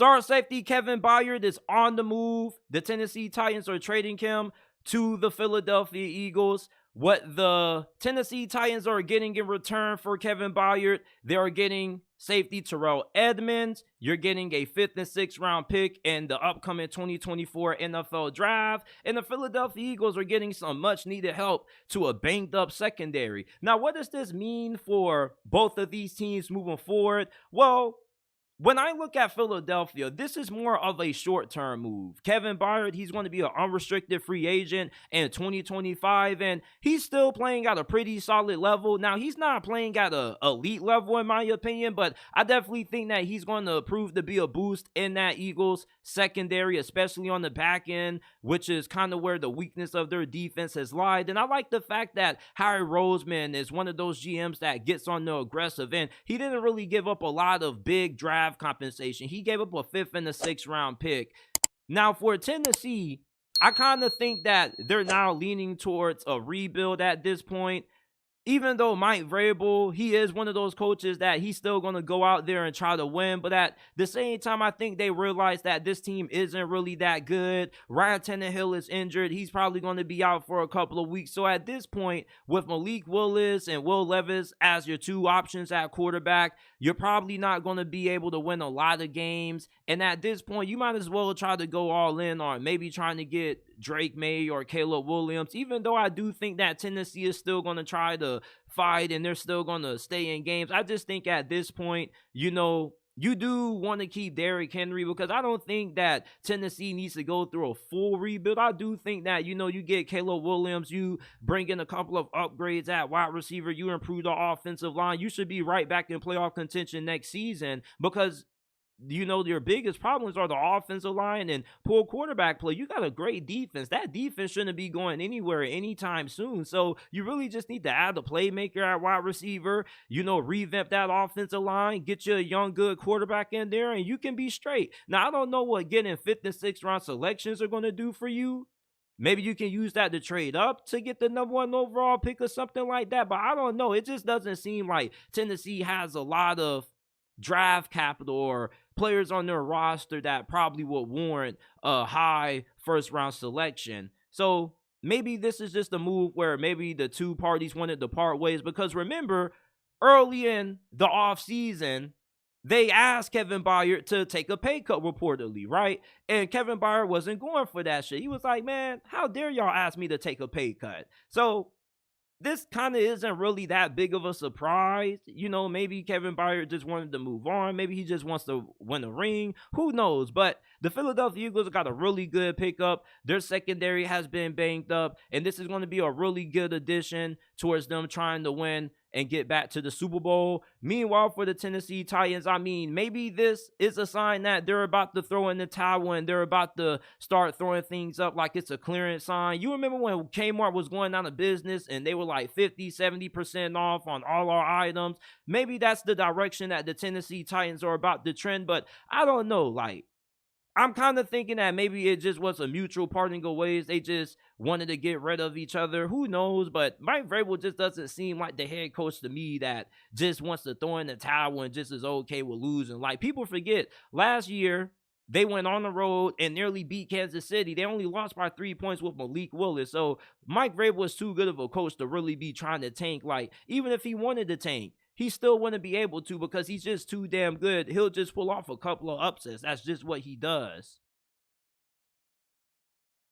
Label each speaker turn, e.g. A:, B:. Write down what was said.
A: Star safety Kevin Byard is on the move. The Tennessee Titans are trading him to the Philadelphia Eagles. What the Tennessee Titans are getting in return for Kevin Byard, they are getting safety Terrell Edmunds. You're getting a 5th and 6th round pick in the upcoming 2024 NFL draft. And the Philadelphia Eagles are getting some much needed help to a banged up secondary. Now, what does this mean for both of these teams moving forward? Well, when I look at Philadelphia, this is more of a short-term move. Kevin Byard, he's going to be an unrestricted free agent in 2025, and he's still playing at a pretty solid level. Now, he's not playing at an elite level, in my opinion, but I definitely think that he's going to prove to be a boost in that Eagles secondary, especially on the back end, which is kind of where the weakness of their defense has lied. And I like the fact that Harry Roseman is one of those GMs that gets on the aggressive end. He didn't really give up a lot of big draft compensation. He gave up a 5th and a 6th round pick. Now for Tennessee, I kind of think that they're now leaning towards a rebuild at this point. Even though Mike Vrabel, he is one of those coaches that he's still going to go out there and try to win. But at the same time, I think they realize that this team isn't really that good. Ryan Tannehill is injured. He's probably going to be out for a couple of weeks. So at this point, with Malik Willis and Will Levis as your two options at quarterback, you're probably not going to be able to win a lot of games. And at this point, you might as well try to go all in on maybe trying to get Drake May or Caleb Williams, even though I do think that Tennessee is still going to try to fight and they're still going to stay in games. I just think at this point, you do want to keep Derrick Henry because I don't think that Tennessee needs to go through a full rebuild. I do think that, you get Caleb Williams, you bring in a couple of upgrades at wide receiver, you improve the offensive line. You should be right back in playoff contention next season because your biggest problems are the offensive line and poor quarterback play. You got a great defense. That defense shouldn't be going anywhere anytime soon. So you really just need to add a playmaker at wide receiver, revamp that offensive line, get you a young, good quarterback in there, and you can be straight. Now, I don't know what getting 5th and 6th round selections are going to do for you. Maybe you can use that to trade up to get the #1 overall pick or something like that. But I don't know. It just doesn't seem like Tennessee has a lot of draft capital or players on their roster that probably would warrant a high 1st round selection. So maybe this is just a move where maybe the two parties wanted to part ways because remember, early in the offseason, they asked Kevin Byard to take a pay cut reportedly, right? And Kevin Byard wasn't going for that shit. He was like, man, how dare y'all ask me to take a pay cut? So this kind of isn't really that big of a surprise. Maybe Kevin Byard just wanted to move on. Maybe he just wants to win a ring. Who knows? But the Philadelphia Eagles got a really good pickup. Their secondary has been banged up, and this is going to be a really good addition towards them trying to win and get back to the Super Bowl. Meanwhile, for the Tennessee Titans, maybe this is a sign that they're about to throw in the towel and they're about to start throwing things up like it's a clearance sign. You remember when Kmart was going out of business and they were like 50-70% off on all our items? Maybe that's the direction that the Tennessee Titans are about to trend, but I don't know. I'm kind of thinking that maybe it just was a mutual parting of ways. They just wanted to get rid of each other. Who knows? But Mike Vrabel just doesn't seem like the head coach to me that just wants to throw in the towel and just is okay with losing. People forget, last year, they went on the road and nearly beat Kansas City. They only lost by 3 points with Malik Willis. So Mike Vrabel is too good of a coach to really be trying to tank. Even if he wanted to tank, he still wouldn't be able to because he's just too damn good. He'll just pull off a couple of upsets. That's just what he does.